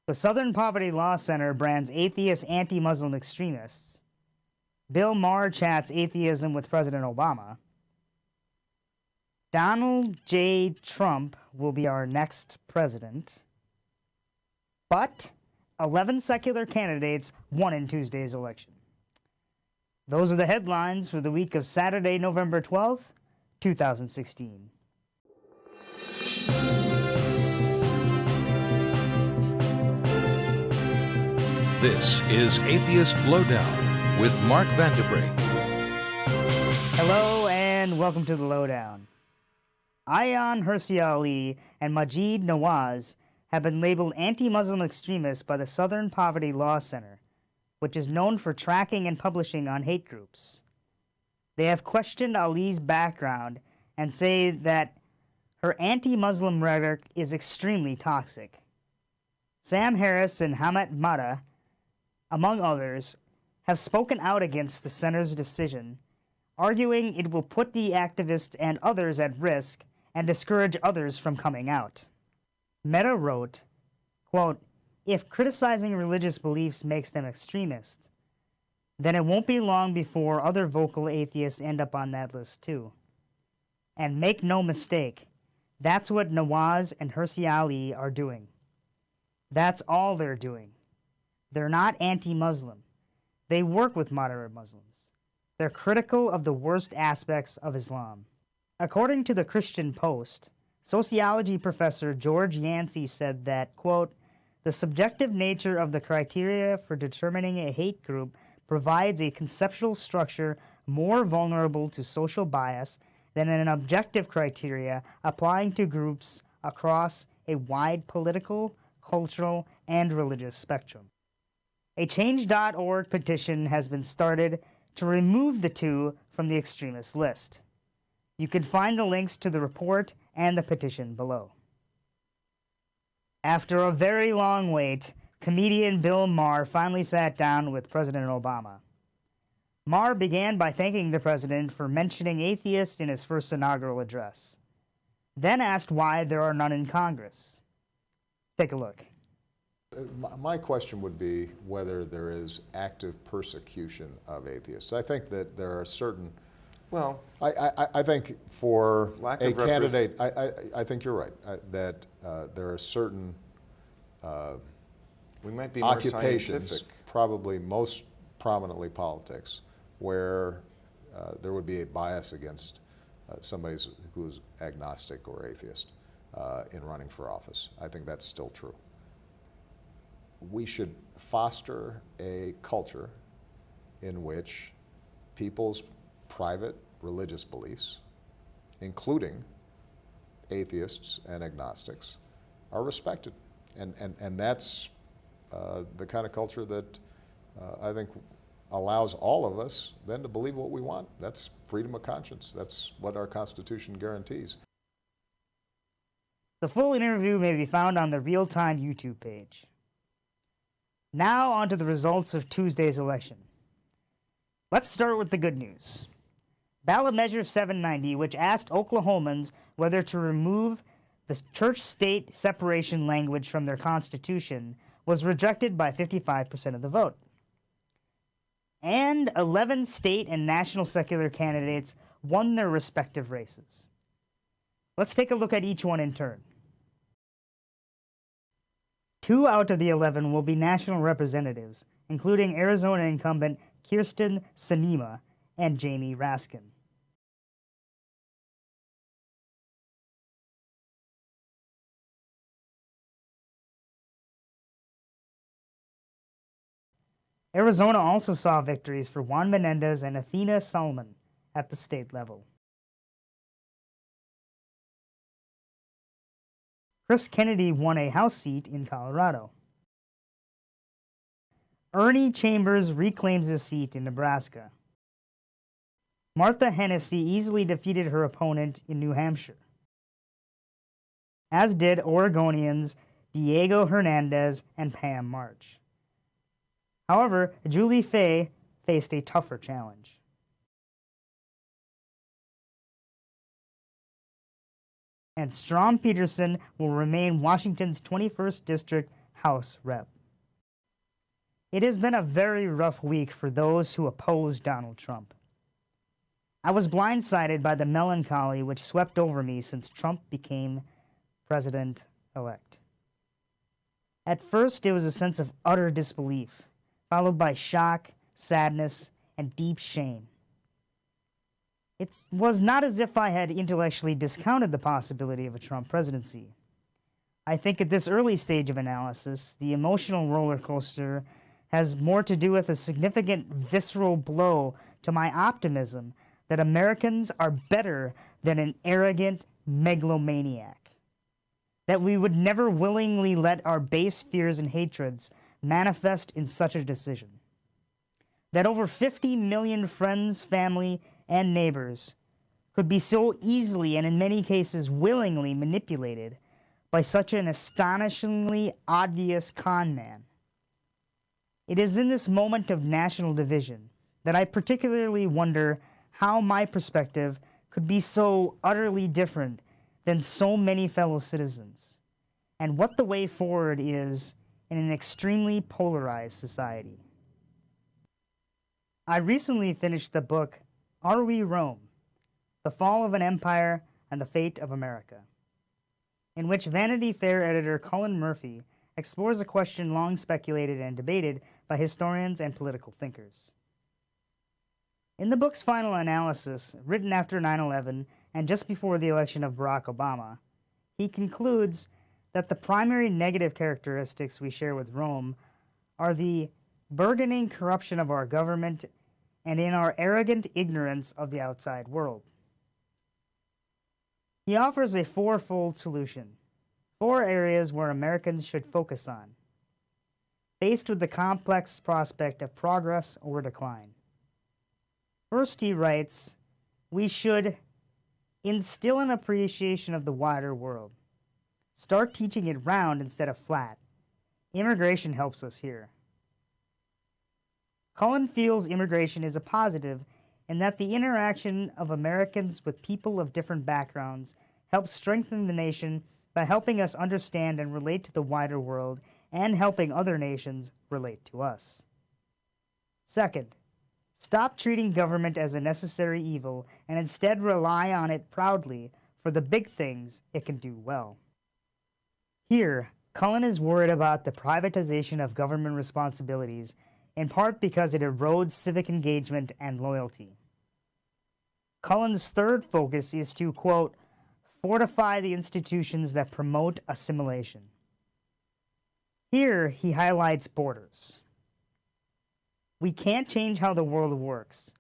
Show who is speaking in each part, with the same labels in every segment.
Speaker 1: The Southern Poverty Law Center brands atheist anti-Muslim extremists. Bill Maher chats atheism with President Obama. Donald J. Trump will be our next president. But 11 secular candidates won in Tuesday's election. Those are the headlines for the week of Saturday, November 12th, 2016.
Speaker 2: This is Atheist Lowdown with Mark Vanderbrink.
Speaker 1: Hello and welcome to the Lowdown. Ayaan Hirsi Ali and Maajid Nawaz have been labeled anti-Muslim extremists by the Southern Poverty Law Center, which is known for tracking and publishing on hate groups. They have questioned Ali's background and say that her anti-Muslim rhetoric is extremely toxic. Sam Harris and Hamet Mata, among others, have spoken out against the center's decision, arguing it will put the activists and others at risk and discourage others from coming out. Meta wrote, quote, "If criticizing religious beliefs makes them extremists, then it won't be long before other vocal atheists end up on that list too. And make no mistake, that's what Nawaz and Hirsi Ali are doing. That's all they're doing. They're not anti-Muslim. They work with moderate Muslims. They're critical of the worst aspects of Islam." According to the Christian Post, sociology professor George Yancey said that, quote, "The subjective nature of the criteria for determining a hate group provides a conceptual structure more vulnerable to social bias than an objective criteria applying to groups across a wide political, cultural, and religious spectrum." A Change.org petition has been started to remove the two from the extremist list. You can find the links to the report and the petition below. After a very long wait, comedian Bill Maher finally sat down with President Obama. Maher began by thanking the president for mentioning atheists in his first inaugural address, then asked why there are none in Congress. Take a look.
Speaker 3: My question would be whether there is active persecution of atheists. I think that there are certain, well, I think for a candidate, I think you're right, that there are certain
Speaker 4: we might be more
Speaker 3: occupations,
Speaker 4: scientific.
Speaker 3: probably most prominently politics, where there would be a bias against somebody who's agnostic or atheist in running for office. I think that's still true. We should foster a culture in which people's private religious beliefs, including atheists and agnostics, are respected. And that's the kind of culture that I think allows all of us then to believe what we want. That's freedom of conscience. That's what our Constitution guarantees.
Speaker 1: The full interview may be found on the Real-Time YouTube page. Now on to the results of Tuesday's election. Let's start with the good news. Ballot Measure 790, which asked Oklahomans whether to remove the church-state separation language from their constitution, was rejected by 55% of the vote. And 11 state and national secular candidates won their respective races. Let's take a look at each one in turn. 2 out of the 11 will be national representatives, including Arizona incumbent Kyrsten Sinema and Jamie Raskin. Arizona also saw victories for Juan Menendez and Athena Salmon at the state level. Chris Kennedy won a House seat in Colorado. Ernie Chambers reclaims a seat in Nebraska. Martha Hennessy easily defeated her opponent in New Hampshire, as did Oregonians Diego Hernandez and Pam March. However, Julie Fay faced a tougher challenge. And Strom Peterson will remain Washington's 21st District House Rep. It has been a very rough week for those who oppose Donald Trump. I was blindsided by the melancholy which swept over me since Trump became president-elect. At first, it was a sense of utter disbelief, followed by shock, sadness, and deep shame. It was not as if I had intellectually discounted the possibility of a Trump presidency. I think at this early stage of analysis, the emotional roller coaster has more to do with a significant visceral blow to my optimism that Americans are better than an arrogant megalomaniac, that we would never willingly let our base fears and hatreds manifest in such a decision, that over 50 million friends, family, and neighbors could be so easily and in many cases willingly manipulated by such an astonishingly obvious con man. It is in this moment of national division that I particularly wonder how my perspective could be so utterly different than so many fellow citizens, and what the way forward is in an extremely polarized society. I recently finished the book Are We Rome? The Fall of an Empire and the Fate of America, in which Vanity Fair editor Cullen Murphy explores a question long speculated and debated by historians and political thinkers. In the book's final analysis, written after 9/11 and just before the election of Barack Obama, he concludes that the primary negative characteristics we share with Rome are the burgeoning corruption of our government and in our arrogant ignorance of the outside world. He offers a fourfold solution, 4 areas where Americans should focus on, faced with the complex prospect of progress or decline. First, he writes, we should instill an appreciation of the wider world. Start teaching it round instead of flat. Immigration helps us here. Cullen feels immigration is a positive in that the interaction of Americans with people of different backgrounds helps strengthen the nation by helping us understand and relate to the wider world and helping other nations relate to us. Second, stop treating government as a necessary evil and instead rely on it proudly for the big things it can do well. Here, Cullen is worried about the privatization of government responsibilities, in part because it erodes civic engagement and loyalty. Cullen's third focus is to, quote, fortify the institutions that promote assimilation. Here, he highlights borders. We can't change how the world works,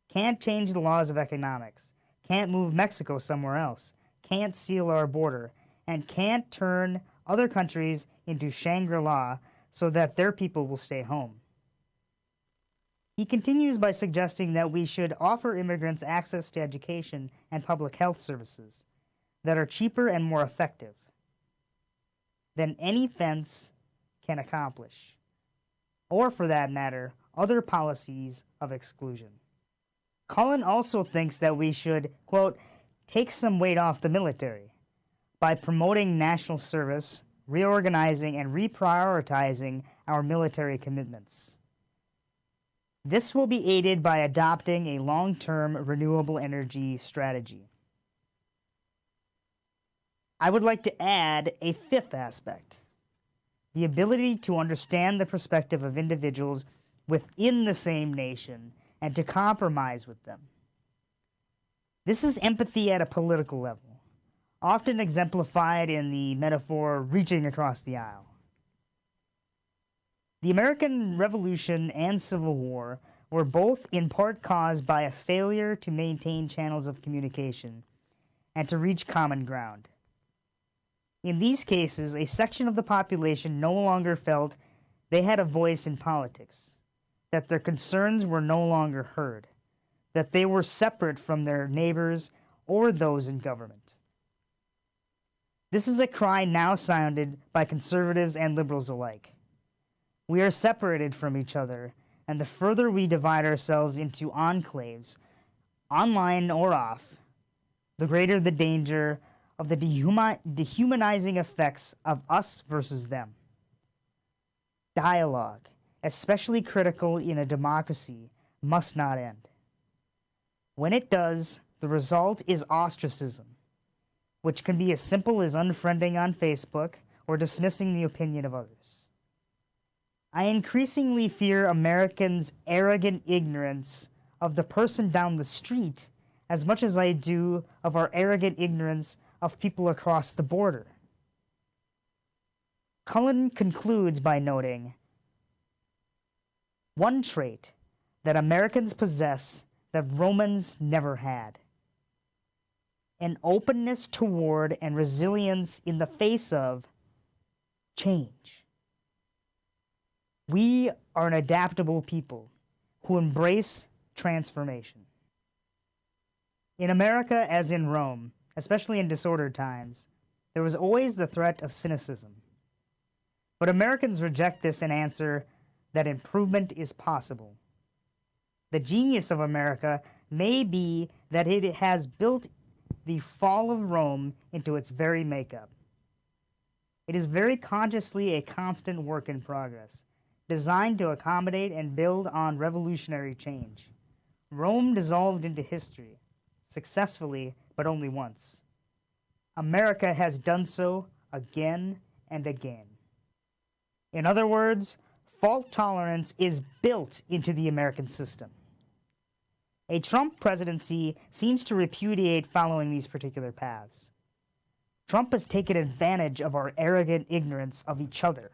Speaker 1: can't change the laws of economics, can't move Mexico somewhere else, can't seal our border, and can't turn other countries into Shangri-La so that their people will stay home. He continues by suggesting that we should offer immigrants access to education and public health services that are cheaper and more effective than any fence can accomplish, or for that matter, other policies of exclusion. Cullen also thinks that we should, quote, take some weight off the military by promoting national service, reorganizing and reprioritizing our military commitments. This will be aided by adopting a long-term renewable energy strategy. I would like to add a fifth aspect, the ability to understand the perspective of individuals within the same nation and to compromise with them. This is empathy at a political level, often exemplified in the metaphor reaching across the aisle. The American Revolution and Civil War were both in part caused by a failure to maintain channels of communication and to reach common ground. In these cases, a section of the population no longer felt they had a voice in politics, that their concerns were no longer heard, that they were separate from their neighbors or those in government. This is a cry now sounded by conservatives and liberals alike. We are separated from each other, and the further we divide ourselves into enclaves, online or off, the greater the danger of the dehumanizing effects of us versus them. Dialogue, especially critical in a democracy, must not end. When it does, the result is ostracism, which can be as simple as unfriending on Facebook or dismissing the opinion of others. I increasingly fear Americans' arrogant ignorance of the person down the street as much as I do of our arrogant ignorance of people across the border. Cullen concludes by noting, one trait that Americans possess that Romans never had: an openness toward and resilience in the face of change. We are an adaptable people who embrace transformation. In America, as in Rome, especially in disordered times, there was always the threat of cynicism. But Americans reject this and answer that improvement is possible. The genius of America may be that it has built the fall of Rome into its very makeup. It is very consciously a constant work in progress, designed to accommodate and build on revolutionary change. Rome dissolved into history, successfully, but only once. America has done so again and again. In other words, fault tolerance is built into the American system. A Trump presidency seems to repudiate following these particular paths. Trump has taken advantage of our arrogant ignorance of each other.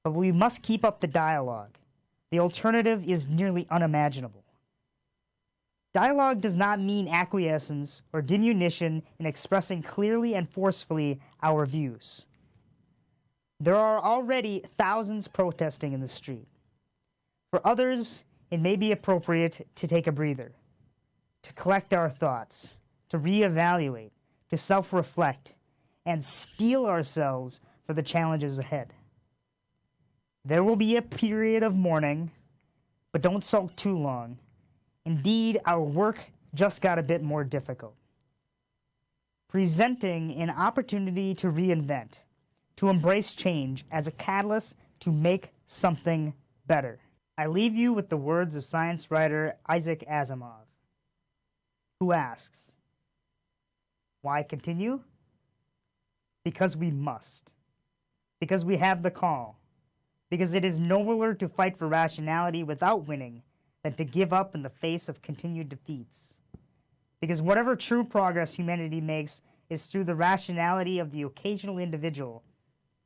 Speaker 1: But we must keep up the dialogue. The alternative is nearly unimaginable. Dialogue does not mean acquiescence or diminution in expressing clearly and forcefully our views. There are already thousands protesting in the street. For others, it may be appropriate to take a breather, to collect our thoughts, to reevaluate, to self-reflect, and steel ourselves for the challenges ahead. There will be a period of mourning, but don't sulk too long. Indeed, our work just got a bit more difficult. Presenting an opportunity to reinvent, to embrace change as a catalyst to make something better. I leave you with the words of science writer Isaac Asimov, who asks, why continue? Because we must. Because we have the call. Because it is nobler to fight for rationality without winning than to give up in the face of continued defeats. Because whatever true progress humanity makes is through the rationality of the occasional individual,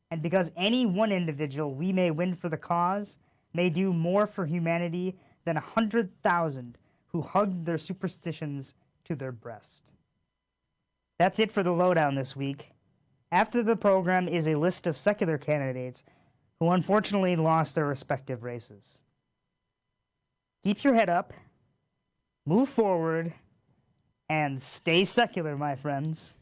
Speaker 1: and because any one individual we may win for the cause may do more for humanity than 100,000 who hugged their superstitions to their breast. That's it for the Lowdown this week. After the program is a list of secular candidates who unfortunately lost their respective races. Keep your head up, move forward, and stay secular, my friends.